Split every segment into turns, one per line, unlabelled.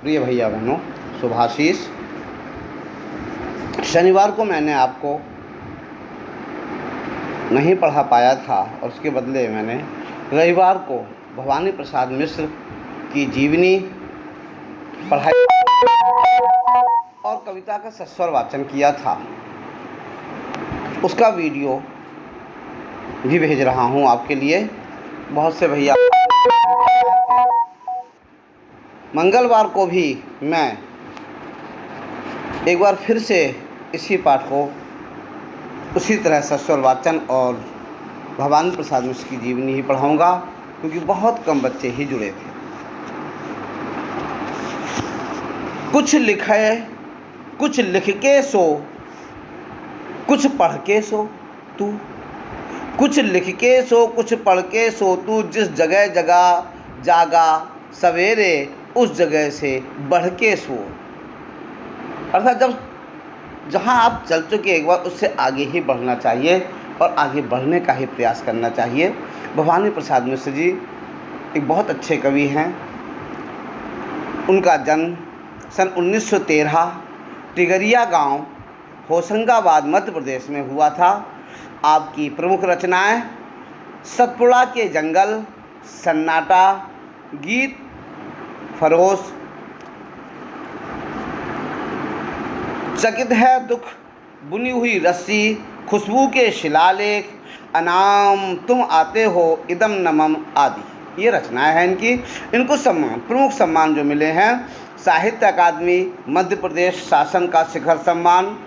प्रिय भैया बहनों, शुभाशीष। शनिवार को मैंने आपको नहीं पढ़ा पाया था और उसके बदले मैंने रविवार को भवानी प्रसाद मिश्र की जीवनी पढ़ाई और कविता का सस्वर वाचन किया था। उसका वीडियो भी भेज रहा हूँ आपके लिए। बहुत से भैया मंगलवार को भी मैं एक बार फिर से इसी पाठ को उसी तरह सस्वर वाचन और भवानी प्रसाद मिश्र की जीवनी ही पढ़ाऊँगा, क्योंकि बहुत कम बच्चे ही जुड़े थे। कुछ लिखे, कुछ लिख के सो, कुछ पढ़ के सो तू। कुछ लिख के सो, कुछ पढ़ के सो तू। जिस जगह जगह जागा सवेरे, उस जगह से बढ़ के सो। अर्थात जहाँ आप चल चुके एक बार उससे आगे ही बढ़ना चाहिए और आगे बढ़ने का ही प्रयास करना चाहिए। भवानी प्रसाद मिश्र जी एक बहुत अच्छे कवि हैं। उनका जन्म सन 1913 टिगरिया गांव, होशंगाबाद, मध्य प्रदेश में हुआ था। आपकी प्रमुख रचनाएं सतपुड़ा के जंगल, सन्नाटा, गीत फरोश, चकित है दुख, बुनी हुई रस्सी, खुशबू के शिलालेख, अनाम तुम आते हो, इदम नमम आदि ये रचनाएं हैं इनकी। इनको प्रमुख सम्मान जो मिले हैं, साहित्य अकादमी, मध्य प्रदेश शासन का शिखर सम्मान,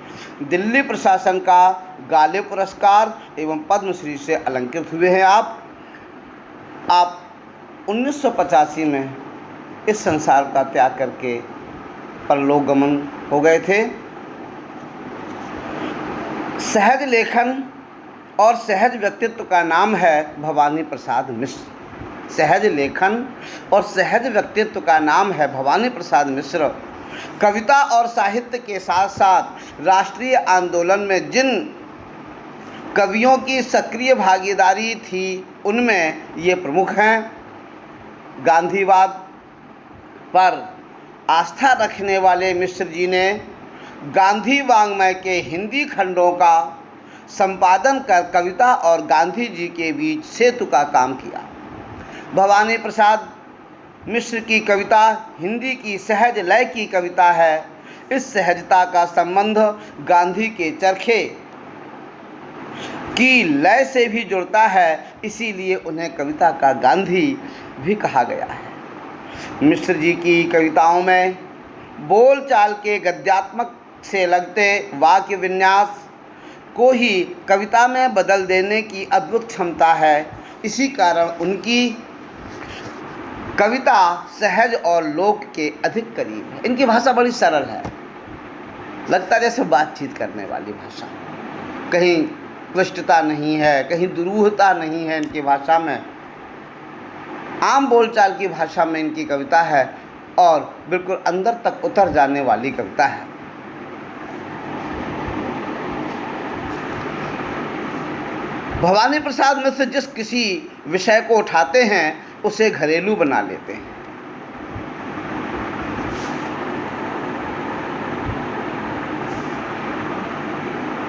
दिल्ली प्रशासन का गाले पुरस्कार एवं पद्मश्री से अलंकृत हुए हैं। आप 1985 में इस संसार का त्याग करके परलोक गमन हो गए थे। सहज लेखन और सहज व्यक्तित्व का नाम है भवानी प्रसाद मिश्र। सहज लेखन और सहज व्यक्तित्व का नाम है भवानी प्रसाद मिश्र। कविता और साहित्य के साथ साथ राष्ट्रीय आंदोलन में जिन कवियों की सक्रिय भागीदारी थी उनमें ये प्रमुख हैं। गांधीवाद पर आस्था रखने वाले मिश्र जी ने गांधी वाङ्मय के हिंदी खंडों का संपादन कर कविता और गांधी जी के बीच सेतु का काम किया। भवानी प्रसाद मिश्र की कविता हिंदी की सहज लय की कविता है। इस सहजता का संबंध गांधी के चरखे की लय से भी जुड़ता है, इसीलिए उन्हें कविता का गांधी भी कहा गया है। मिश्र जी की कविताओं में बोलचाल के गद्यात्मक से लगते वाक्य विन्यास को ही कविता में बदल देने की अद्भुत क्षमता है। इसी कारण उनकी कविता सहज और लोक के अधिक करीब है। इनकी भाषा बड़ी सरल है, लगता जैसे बातचीत करने वाली भाषा। कहीं क्लिष्टता नहीं है, कहीं दुरूहता नहीं है इनकी भाषा में। आम बोलचाल की भाषा में इनकी कविता है और बिल्कुल अंदर तक उतर जाने वाली कविता है। भवानी प्रसाद मिश्र जिस किसी विषय को उठाते हैं उसे घरेलू बना लेते हैं।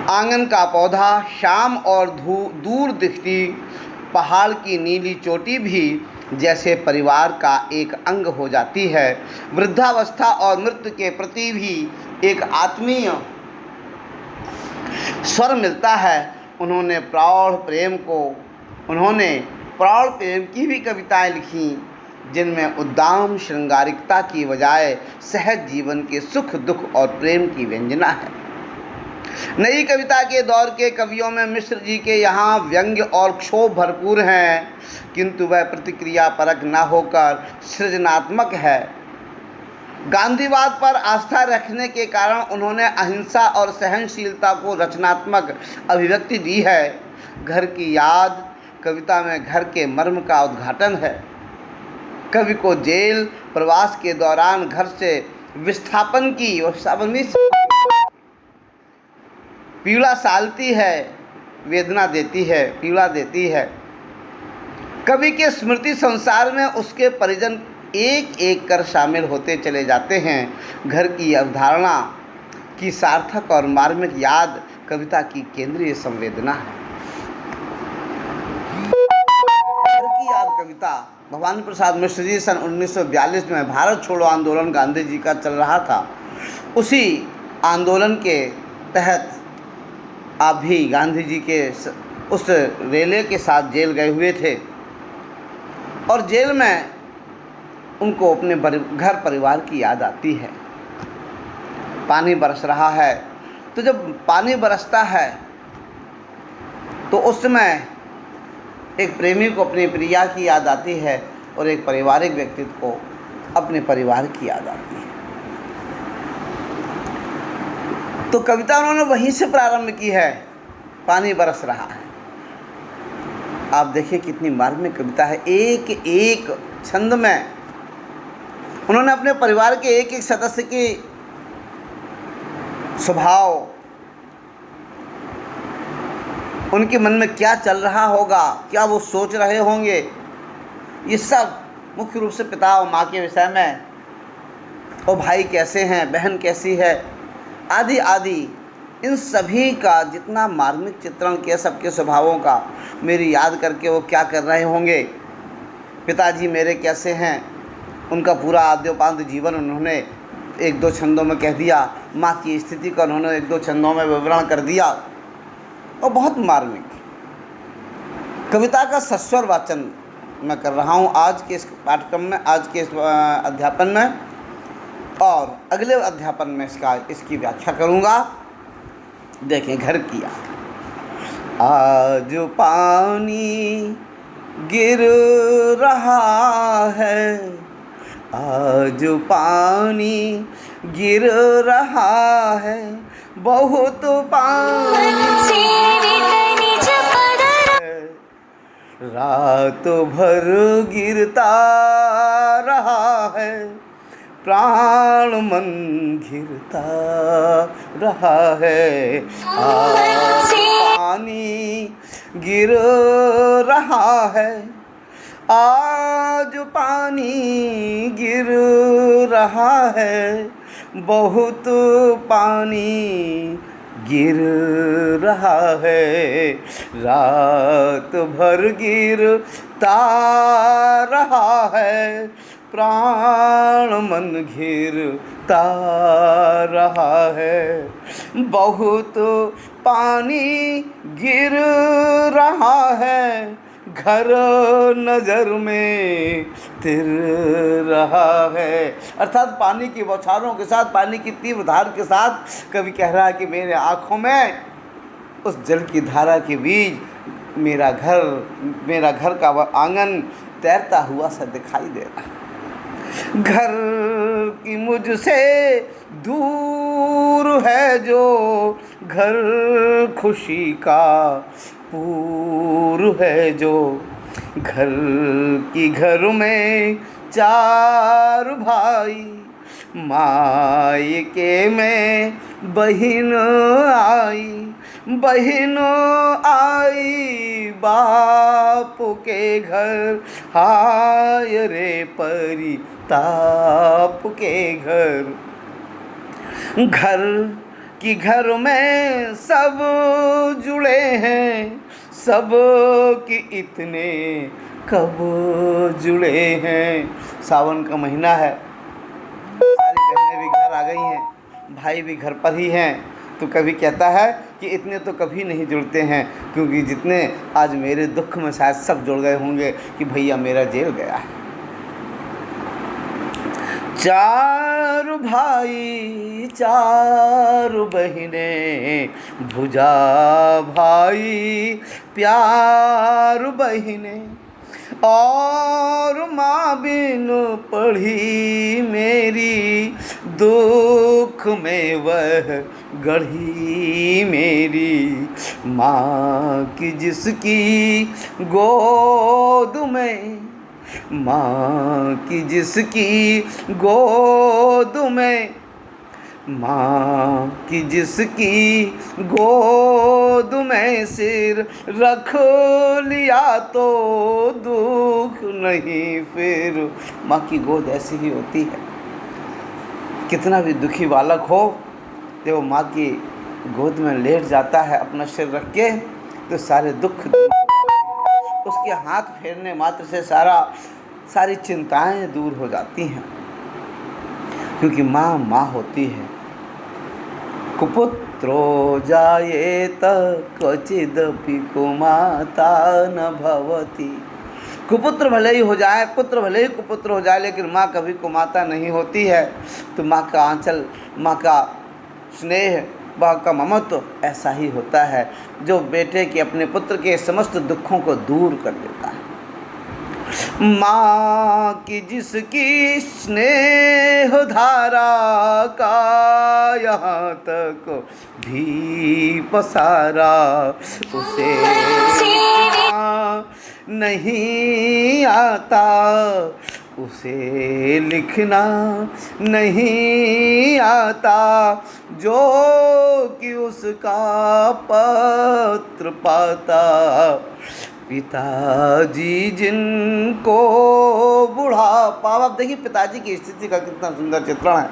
आंगन का पौधा, शाम और दूर दिखती पहाड़ की नीली चोटी भी जैसे परिवार का एक अंग हो जाती है। वृद्धावस्था और मृत्यु के प्रति भी एक आत्मीय स्वर मिलता है। उन्होंने प्रौढ़ प्रेम की भी कविताएं लिखीं, जिनमें उद्दाम श्रृंगारिकता की बजाय सहज जीवन के सुख, दुख और प्रेम की व्यंजना है। नई कविता के दौर के कवियों में मिश्र जी के यहाँ व्यंग्य और क्षोभ भरपूर हैं, किंतु वह प्रतिक्रिया परक न होकर सृजनात्मक है। गांधीवाद पर आस्था रखने के कारण उन्होंने अहिंसा और सहनशीलता को रचनात्मक अभिव्यक्ति दी है। घर की याद कविता में घर के मर्म का उद्घाटन है। कवि को जेल प्रवास के दौरान घर से विस्थापन की पीड़ा सालती है, वेदना देती है, पीड़ा देती है। कवि के स्मृति संसार में उसके परिजन एक एक कर शामिल होते चले जाते हैं। घर की अवधारणा की सार्थक और मार्मिक याद कविता की केंद्रीय संवेदना है। घर की याद कविता भवानी प्रसाद मिश्र जी सन 1942 में भारत छोड़ो आंदोलन गांधी जी का चल रहा था। उसी आंदोलन के तहत आप भी गांधी जी के उस रेले के साथ जेल गए हुए थे और जेल में उनको अपने घर परिवार की याद आती है। पानी बरस रहा है, तो जब पानी बरसता है तो उस समय एक प्रेमी को अपनी प्रिया की याद आती है और एक पारिवारिक व्यक्तित्व को अपने परिवार की याद आती है। तो कविता उन्होंने वहीं से प्रारंभ की है, पानी बरस रहा है। आप देखिए कितनी मार्मिक कविता है। एक एक छंद में उन्होंने अपने परिवार के एक एक सदस्य के स्वभाव, उनके मन में क्या चल रहा होगा, क्या वो सोच रहे होंगे, ये सब मुख्य रूप से पिता और माँ के विषय में, और भाई कैसे हैं, बहन कैसी है, आदि आदि, इन सभी का जितना मार्मिक चित्रण किया सबके स्वभावों का, मेरी याद करके वो क्या कर रहे होंगे, पिताजी मेरे कैसे हैं, उनका पूरा आद्योपांत जीवन उन्होंने एक दो छंदों में कह दिया। माँ की स्थिति का उन्होंने एक दो छंदों में विवरण कर दिया और बहुत मार्मिक कविता का सस्वर वाचन मैं कर रहा हूँ आज के इस पाठ्यक्रम में, आज के इस अध्यापन में, और अगले अध्यापन में इसकी व्याख्या करूँगा। देखें, घर किया। आज पानी गिर रहा है, आज पानी गिर रहा है, बहुत पानी रात भर गिरता रहा है, प्राण मन घिरता रहा है। आज पानी गिर रहा है, आज पानी गिर रहा है, बहुत पानी गिर रहा है, रात भर गिरता रहा है, प्राण मन घिरता रहा है, बहुत पानी गिर रहा है, घर नज़र में तिर रहा है। अर्थात पानी की बौछारों के साथ, पानी की तीव्र धार के साथ कवि कह रहा है कि मेरे आँखों में उस जल की धारा के बीच मेरा घर का वह आंगन तैरता हुआ सा दिखाई दे रहा है। घर की मुझसे दूर है जो घर खुशी का पूर है जो, घर की घर में चार भाई, मायके में बहन आई, बहन आई बाप के घर, हाय रे परिताप के घर। घर कि घर में सब जुड़े हैं, सब कि इतने कब जुड़े हैं। सावन का महीना है, सारी बहनें भी घर आ गई हैं, भाई भी घर पर ही हैं, तो कवि कहता है कि इतने तो कभी नहीं जुड़ते हैं, क्योंकि जितने आज मेरे दुख में शायद सब जुड़ गए होंगे कि भैया मेरा जेल गया है। चार भाई चार बहिनें, भुजा भाई प्यार बहिनें, और माँ बिन पढ़ी मेरी, दुख में वह गढ़ी मेरी। माँ की जिसकी गोद में, माँ की जिसकी गोद में माँ की जिसकी गोद में सिर रख लिया तो दुख नहीं फिर। माँ की गोद ऐसी ही होती है, कितना भी दुखी बालक हो जब वो माँ की गोद में लेट जाता है अपना सिर रख के, तो सारे दुख दूर हो जाते हैं। उसके हाथ फेरने मात्र से सारी चिंताएं दूर हो जाती हैं, क्योंकि माँ माँ होती है। कुपुत्रो जायेत क्वचिदपि कुमाता न भवति। कुपुत्र भले ही हो जाए, पुत्र भले ही कुपुत्र हो जाए, लेकिन माँ कभी कुमाता नहीं होती है। तो माँ का आंचल, माँ का स्नेह, माँ का ममत्व ऐसा ही होता है जो बेटे के, अपने पुत्र के समस्त दुखों को दूर कर देता है। माँ की जिसकी स्नेह धारा का यहाँ तक भी पसारा, उसे लिखना नहीं आता, उसे लिखना नहीं आता, जो कि उसका पत्र पाता। पिताजी जिनको बुढ़ापा, आप देखिए पिताजी की स्थिति का कितना सुंदर चित्रण है।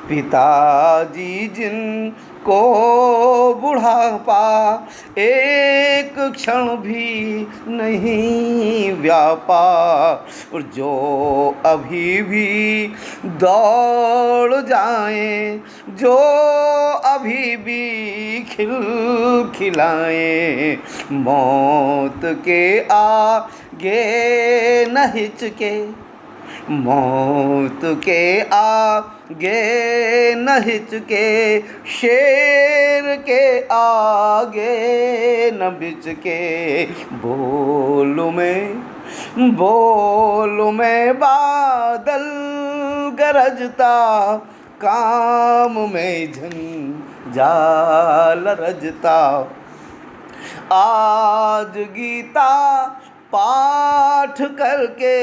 पिताजी जिनको बुढ़ापा एक क्षण भी नहीं व्यापा, और जो अभी भी दौड़ जाएं, जो अभी भी खिलाएं, मौत के आगे न हिचके, मौत के आगे न हिचके, शेर के आगे न बिचके, बोल में बादल गरजता, काम में झंझाल रजता। आज गीता पाठ करके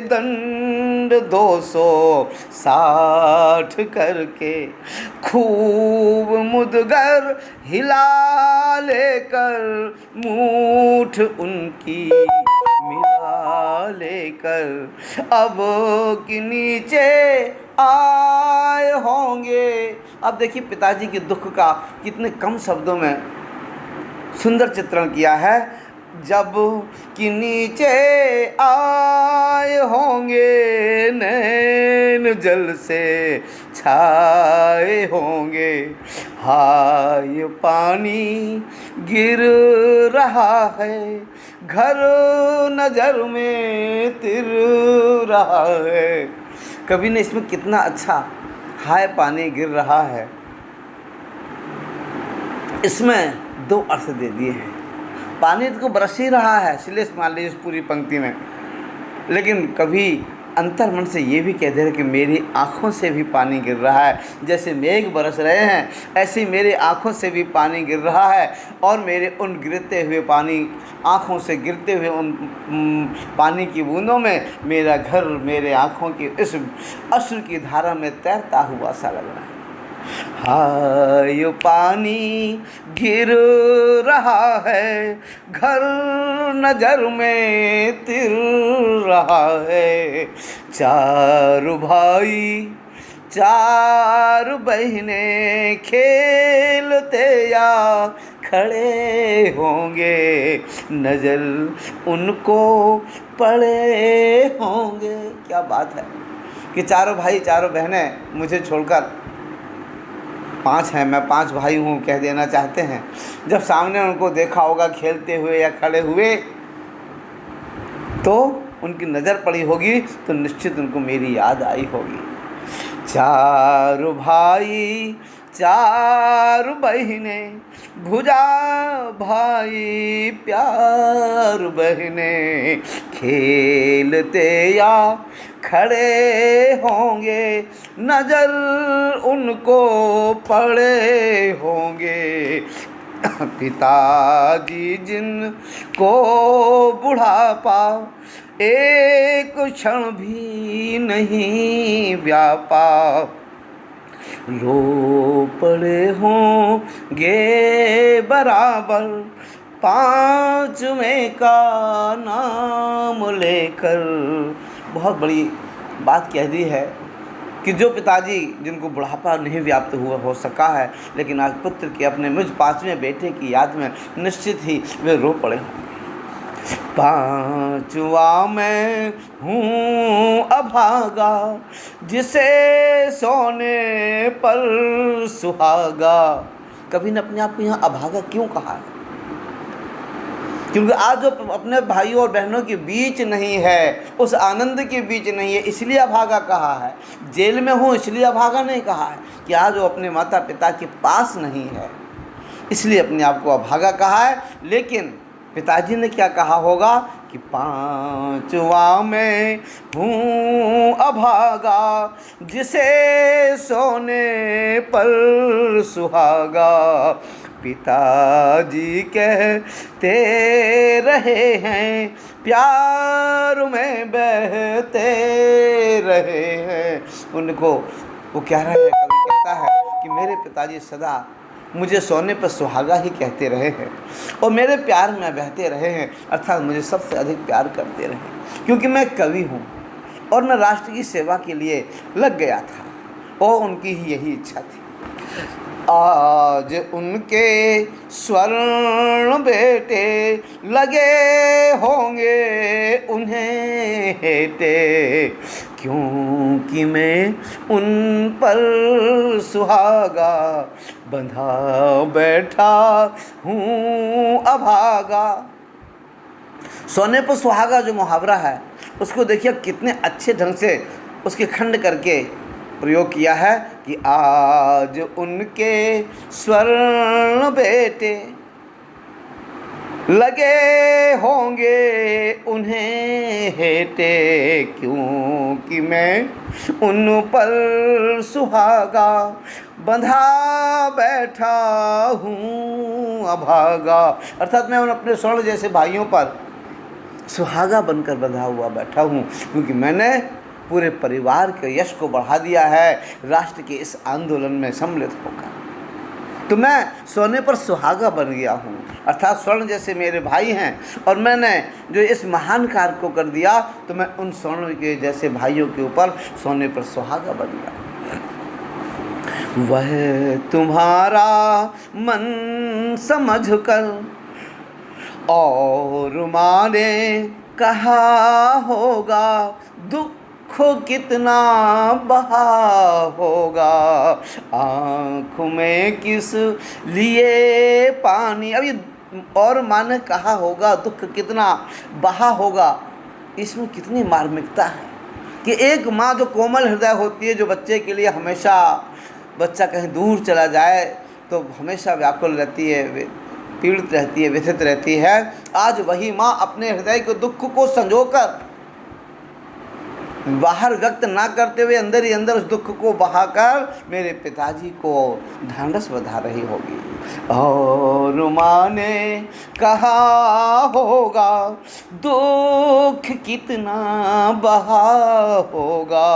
दंड 260 करके, खूब मुदगर हिला लेकर, मूठ उनकी मिला लेकर, अब कि नीचे आए होंगे। अब देखिए पिताजी के दुख का कितने कम शब्दों में सुंदर चित्रण किया है। जब कि नीचे आए होंगे, नैन जल से छाए होंगे, हाय पानी गिर रहा है, घर नजर में तिर रहा है। कवि ने इसमें कितना अच्छा हाय पानी गिर रहा है, इसमें दो अर्थ दे दिए हैं। पानी तो बरस ही रहा है, इसलिए मान लीजिए इस पूरी पंक्ति में, लेकिन कभी अंतर मन से ये भी कह दे रहे कि मेरी आँखों से भी पानी गिर रहा है। जैसे मेघ बरस रहे हैं, ऐसे ही मेरी आँखों से भी पानी गिर रहा है, और मेरे उन गिरते हुए पानी, आँखों से गिरते हुए उन पानी की बूंदों में मेरा घर, मेरे आँखों की इस अश्रु की धारा में तैरता हुआ सा लग रहा है। हाय पानी गिर रहा है, घर नजर में तिर रहा है, चार भाई चार बहनें खेलते या खड़े होंगे, नजर उनको पड़े होंगे। क्या बात है कि चारों भाई चारों बहनें मुझे छोड़कर, 5 हैं, मैं 5 भाई हूँ कह देना चाहते हैं, जब सामने उनको देखा होगा खेलते हुए या खड़े हुए, तो उनकी नज़र पड़ी होगी तो निश्चित उनको मेरी याद आई होगी। चार भाई चार बहनें, भुजा भाई प्यार बहनें, खेलते या खड़े होंगे, नजर उनको पड़े होंगे। पिताजी जिनको बुढ़ापा एक क्षण भी नहीं व्यापा, रो पड़े होंगे बराबर पांचवें का नाम लेकर। बहुत बड़ी बात कह दी है कि जो पिताजी जिनको बुढ़ापा नहीं व्याप्त हुआ हो सका है, लेकिन आज पुत्र के अपने मुझ पांचवें बेटे की याद में निश्चित ही वे रो पड़े होंगे। पांचवा मैं हूँ अभागा, जिसे सोने पर सुहागा। कभी ने अपने आप को यहाँ अभागा क्यों कहा है? क्योंकि आज जो अपने भाइयों और बहनों के बीच नहीं है, उस आनंद के बीच नहीं है, इसलिए अभागा कहा है। जेल में हूँ इसलिए अभागा नहीं कहा है कि आज वो अपने माता पिता के पास नहीं है, इसलिए अपने आप को अभागा कहा है। लेकिन पिताजी ने क्या कहा होगा कि पांचवा मैं हूँ अभागा, जिसे सोने पर सुहागा। पिताजी कहते रहे हैं, प्यार में बहते रहे हैं। उनको वो कह रहा है, कवि कहता है कि मेरे पिताजी सदा मुझे सोने पर सुहागा ही कहते रहे हैं और मेरे प्यार में बहते रहे हैं, अर्थात मुझे सबसे अधिक प्यार करते रहे, क्योंकि मैं कवि हूँ और मैं राष्ट्र की सेवा के लिए लग गया था और उनकी ही यही इच्छा थी। आज उनके स्वर्ण बेटे लगे होंगे उन्हें हेटे, क्योंकि मैं उन पर सुहागा बंधा बैठा हूँ अभागा। सोने पर सुहागा जो मुहावरा है, उसको देखिए कितने अच्छे ढंग से उसके खंड करके प्रयोग किया है कि आज उनके स्वर्ण बेटे लगे होंगे उन्हें हेटे, क्योंकि मैं उन पर सुहागा बंधा बैठा हूँ अभागा। अर्थात मैं उन अपने स्वर्ण जैसे भाइयों पर सुहागा बनकर बंधा हुआ बैठा हूँ, क्योंकि मैंने पूरे परिवार के यश को बढ़ा दिया है राष्ट्र के इस आंदोलन में सम्मिलित होकर। तो मैं सोने पर सुहागा बन गया हूँ, अर्थात स्वर्ण जैसे मेरे भाई हैं और मैंने जो इस महान कार्य को कर दिया, तो मैं उन स्वर्ण के जैसे भाइयों के ऊपर सोने पर सुहागा बन गया। वह तुम्हारा मन समझकर और माने कहा होगा, दुख कितना बहा होगा, आँख में किस लिए पानी। अब ये और माँ ने कहा होगा, दुख कितना बहा होगा, इसमें कितनी मार्मिकता है कि एक माँ जो कोमल हृदय होती है, जो बच्चे के लिए हमेशा, बच्चा कहीं दूर चला जाए तो हमेशा व्याकुल रहती है, पीड़ित रहती है, व्यथित रहती है, आज वही माँ अपने हृदय के दुख को संजोकर बाहर व्यक्त ना करते हुए अंदर ही अंदर उस दुख को बहाकर मेरे पिताजी को ढांढस बंधा रही होगी। और माँ ने कहा होगा, दुख कितना बहा होगा,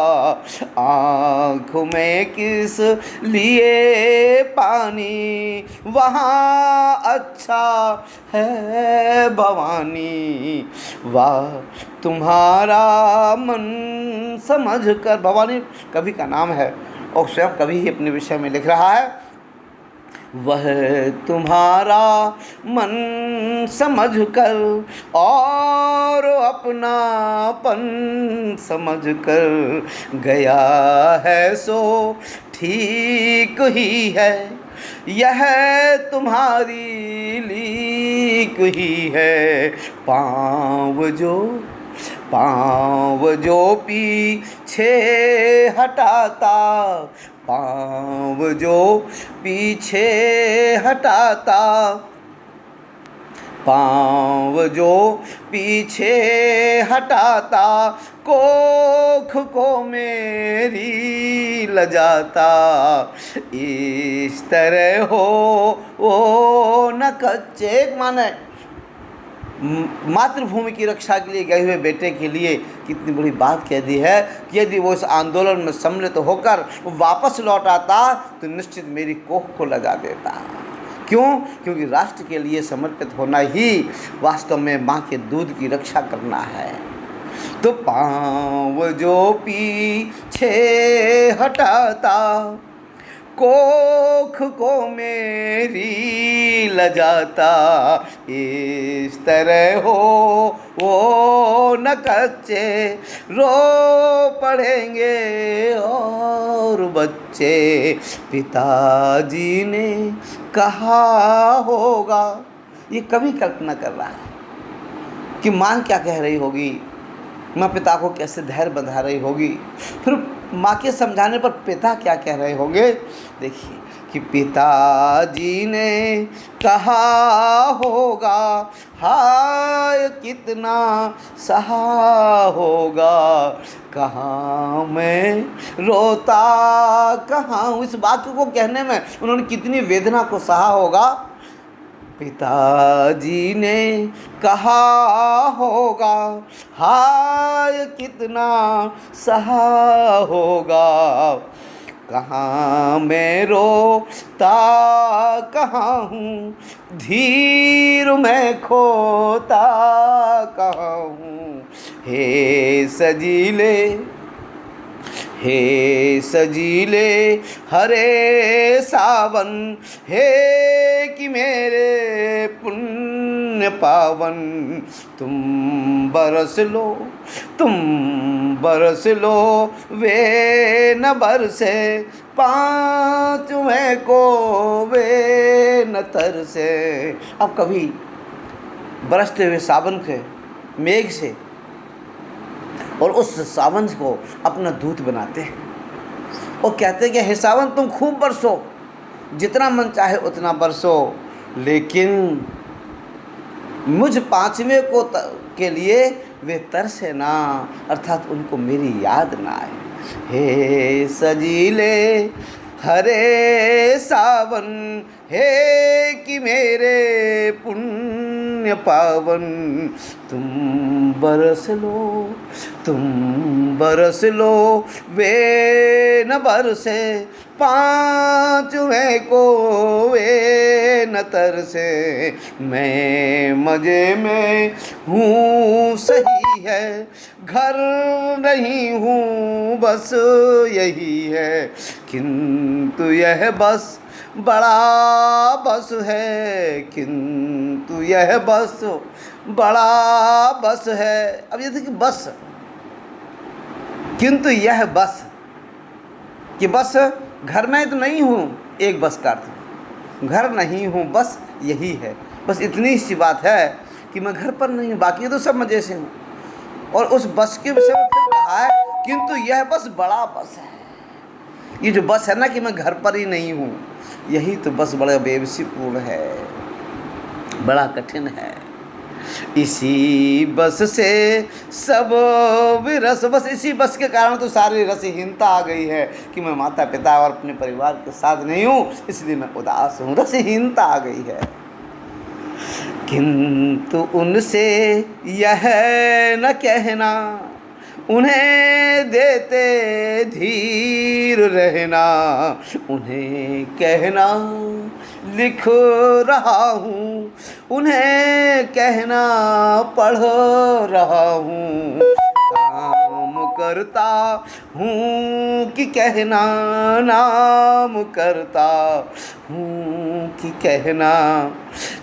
आँख में किस लिए पानी, वहाँ अच्छा है भवानी। वाह तुम्हारा मन समझ कर, भवानी कवि का नाम है और स्वयं कवि ही अपने विषय में लिख रहा है। वह तुम्हारा मन समझ कर और अपनापन समझ कर गया है, सो ठीक ही है, यह तुम्हारी लीक ही है। पाँव जो पीछे हटाता, पाँव जो पीछे हटाता, पाँव जो पीछे हटाता, कोख को मेरी लजाता। इस तरह हो वो न कच्चे, एक माने मातृभूमि की रक्षा के लिए गए हुए बेटे के लिए कितनी बड़ी बात कह दी है कि यदि वो इस आंदोलन में सम्मिलित होकर वापस लौट आता तो निश्चित मेरी कोख को लगा देता। क्यों? क्योंकि राष्ट्र के लिए समर्पित होना ही वास्तव में माँ के दूध की रक्षा करना है। तो पाँव जो पीछे हटाता कोख को मेरी लजाता, इस तरह हो वो न कच्चे रो पड़ेंगे और बच्चे। पिताजी ने कहा होगा, ये कवि कल्पना कर रहा है कि माँ क्या कह रही होगी, माँ पिता को कैसे धैर्य बंधा रही होगी, फिर माँ के समझाने पर पिता क्या कह रहे होंगे। देखिए कि पिताजी ने कहा होगा, हाय कितना सहा होगा, कहाँ मैं रोता कहाँ हूँ। इस वाक्य को कहने में उन्होंने कितनी वेदना को सहा होगा। पिताजी ने कहा होगा, हाय कितना सहा होगा, कहाँ मैं रोता कहाँ हूँ, धीर मैं खोता कहाँ हूँ। हे सजीले हरे सावन, हे कि मेरे पुण्य पावन, तुम बरस लो वे न बरसे, पाँचवें को वे न तरसे। अब कभी बरसते हुए सावन के मेघ से और उस सावन को अपना दूत बनाते हैं और कहते हैं कि हे सावन तुम खूब बरसो, जितना मन चाहे उतना बरसो, लेकिन मुझ पाँचवें को के लिए वे तरसे ना, अर्थात उनको मेरी याद ना आए। हे सजीले हरे सावन, हे कि मेरे पुण्य पावन, तुम बरस लो वे न बरसे, पाँचवें को वे न तरसे। मैं मजे में हूँ सही है, घर नहीं हूँ बस यही है, किंतु यह बस बड़ा बस है, किंतु यह बस बड़ा बस है। अब ये देखिए बस, किंतु यह बस कि बस घर में तो नहीं हूँ, एक बस का अर्थ घर नहीं हूँ बस यही है। बस इतनी सी बात है कि मैं घर पर नहीं हूँ, बाकी तो सब मज़े से हूँ। और उस बस के विषय में फिर कहा है किंतु यह बस बड़ा बस है। ये जो बस है ना कि मैं घर पर ही नहीं हूँ, यही तो बस बड़ा बेबसीपूर्ण है, बड़ा कठिन है। इसी बस से सब विरस, बस इसी बस के कारण तो सारी रसहीनता आ गई है कि मैं माता पिता और अपने परिवार के साथ नहीं हूँ, इसलिए मैं उदास हूँ, रसहीनता आ गई है। किंतु उनसे यह न कहना, उन्हें देते धीर रहना, उन्हें कहना लिख रहा हूँ, उन्हें कहना पढ़ रहा हूँ, काम करता हूँ कि कहना नाम करता हूँ कि कहना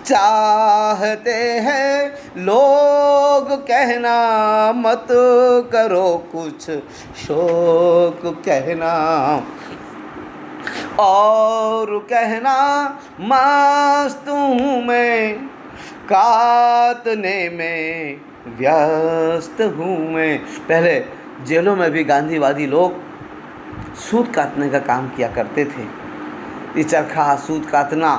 चाहते हैं लोग, कहना मत करो कुछ शोक कहना, और कहना मस्त हूँ मैं, काटने में व्यस्त हूँ मैं। पहले जेलों में भी गांधीवादी लोग सूत काटने का काम किया करते थे। ये चरखा सूत काटना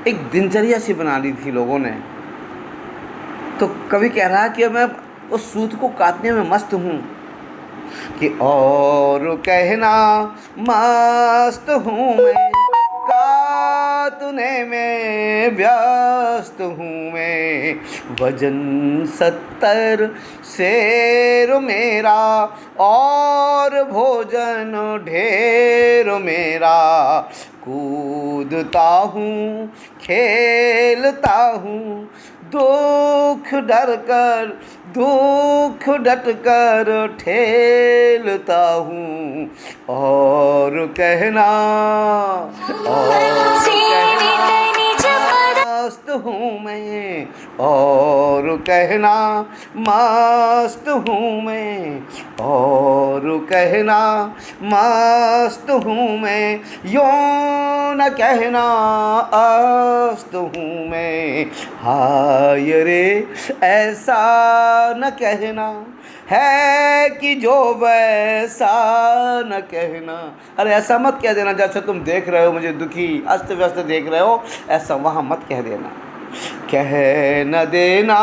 एक दिनचर्या सी बना ली थी लोगों ने। तो कवि कह रहा है कि मैं उस सूत को काटने में मस्त हूँ कि और कहना मस्त हूँ मैं, तुने में व्यस्त हूँ मैं, वजन 70 शेर मेरा और भोजन ढेर मेरा, कूदता हूँ खेलता हूँ, दुख डट कर ठेलता हूँ, और कहना मस्त हूँ मैं, और कहना मस्त हूँ मैं, और कहना मस्त हूँ मैं, यों न कहना अस्त हूँ मैं, हाय रे ऐसा न कहना है कि जो वैसा न कहना। अरे ऐसा मत कह देना जैसे तुम देख रहे हो मुझे दुखी अस्त व्यस्त देख रहे हो, ऐसा वहाँ मत कह देना। कह न देना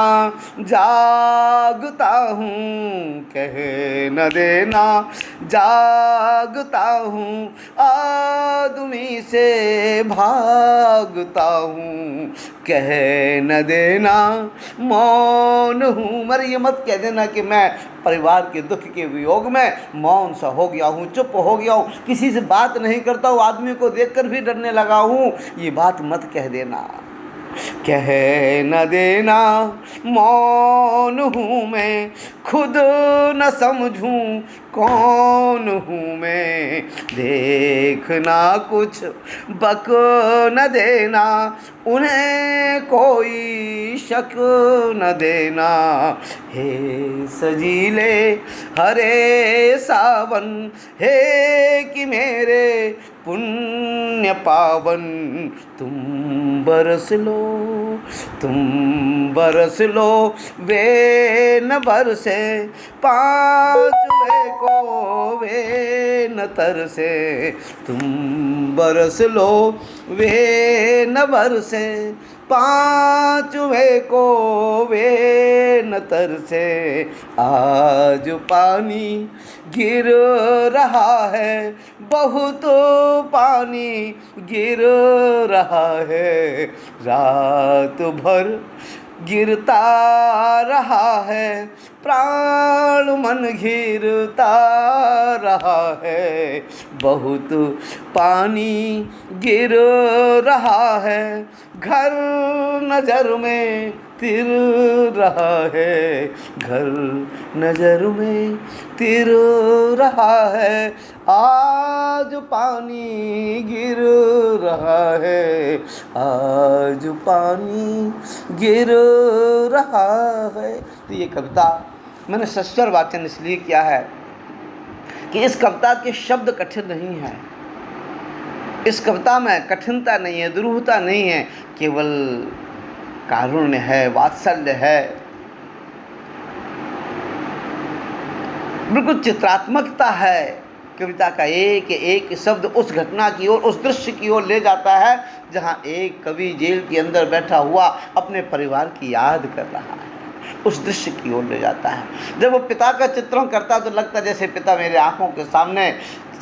जागता हूँ, कह न देना जागता हूँ, आदमी से भागता हूँ, कह न देना मौन हूँ। मगर ये मत कह देना कि मैं परिवार के दुख के वियोग में मौन सा हो गया हूँ, चुप हो गया हूँ, किसी से बात नहीं करता हूँ, आदमी को देखकर भी डरने लगा हूँ, ये बात मत कह देना। कह न देना मौन हूँ मैं, खुद न समझूं कौन हूँ मैं, देखना कुछ बक न देना, उन्हें कोई शक न देना, हे सजीले हरे सावन, हे कि मेरे पुण्य पावन, तुम बरस लो वे न बरसे, पांचवे को वे न तरसे, तुम बरस लो वे न बरसे, पांचवे को वे न तरसे, आज पानी गिर रहा है, बहुत पानी गिर रहा है, रात भर गिरता रहा है, प्राण मन घिरता रहा है, बहुत पानी गिर रहा है, घर नजर में तिर रहा है, घर नजर में तिर रहा है, आज पानी गिर रहा है, आज पानी गिर रहा है। तो ये कविता मैंने सस्वर वाचन इसलिए किया है कि इस कविता के शब्द कठिन नहीं हैं, इस कविता में कठिनता नहीं है, दुरूहता नहीं है, केवल कारुण्य है, वात्सल्य है, बिल्कुल चित्रात्मकता है। कविता का एक एक शब्द उस घटना की ओर, उस दृश्य की ओर ले जाता है जहाँ एक कवि जेल के अंदर बैठा हुआ अपने परिवार की याद कर रहा है, उस दृश्य की ओर ले जाता है। जब वो पिता का चित्रण करता तो लगता जैसे पिता मेरे आंखों के सामने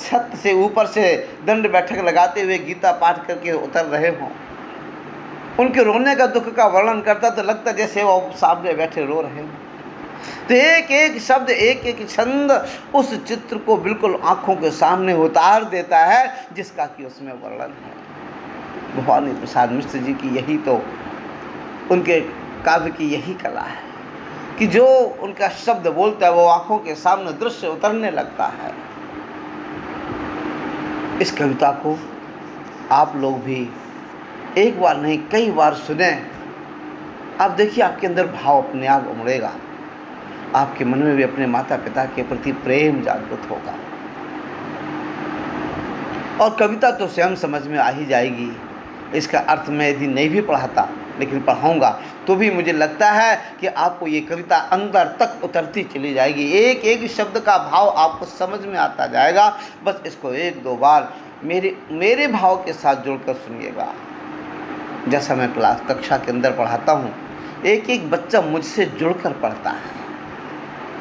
छत से ऊपर से दंड बैठक लगाते हुए गीता पाठ करके उतर रहे हों। उनके रोने का दुख का वर्णन करता तो लगता जैसे वो सामने बैठे रो रहे हों। तो एक एक शब्द, एक एक छंद उस चित्र को बिल्कुल आंखों के सामने उतार देता है जिसका कि उसमें वर्णन है। भवानी प्रसाद मिश्र जी की यही तो, उनके काव्य की यही कला है कि जो उनका शब्द बोलता है वो आंखों के सामने दृश्य उतरने लगता है। इस कविता को आप लोग भी एक बार नहीं कई बार सुने, आप देखिए आपके अंदर भाव अपने आप उमड़ेगा, आपके मन में भी अपने माता पिता के प्रति प्रेम जागृत होगा और कविता तो स्वयं समझ में आ ही जाएगी। इसका अर्थ मैं यदि नहीं भी पढ़ाता लेकिन पढ़ाऊँगा तो भी मुझे लगता है कि आपको ये कविता अंदर तक उतरती चली जाएगी, एक एक शब्द का भाव आपको समझ में आता जाएगा। बस इसको एक दो बार मेरे भाव के साथ जोड़कर सुनिएगा। जैसा मैं क्लास कक्षा के अंदर पढ़ाता हूँ, एक एक बच्चा मुझसे जुड़कर पढ़ता है,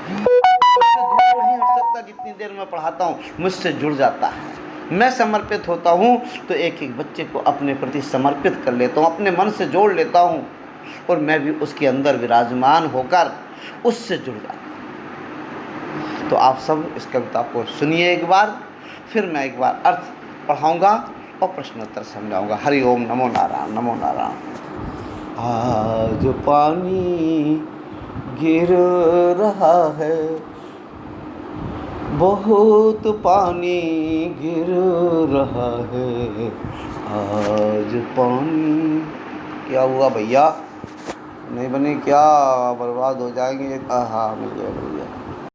मुझसे दूर नहीं हट सकता, जितनी देर मैं पढ़ाता हूँ मुझसे जुड़ जाता है। मैं समर्पित होता हूँ तो एक एक बच्चे को अपने प्रति समर्पित कर लेता हूँ, अपने मन से जोड़ लेता हूँ और मैं भी उसके अंदर विराजमान होकर उससे जुड़ जाता हूँ। तो आप सब इस कविता को सुनिए एक बार, फिर मैं एक बार अर्थ पढ़ाऊँगा और प्रश्नोत्तर समझाऊँगा। हरि ओम, नमो नारायण, नमो नारायण। आज पानी गिर रहा है, बहुत पानी गिर रहा है, आज पानी। क्या हुआ भैया, नहीं बने क्या, बर्बाद हो जाएंगे। हाँ, मिल गया।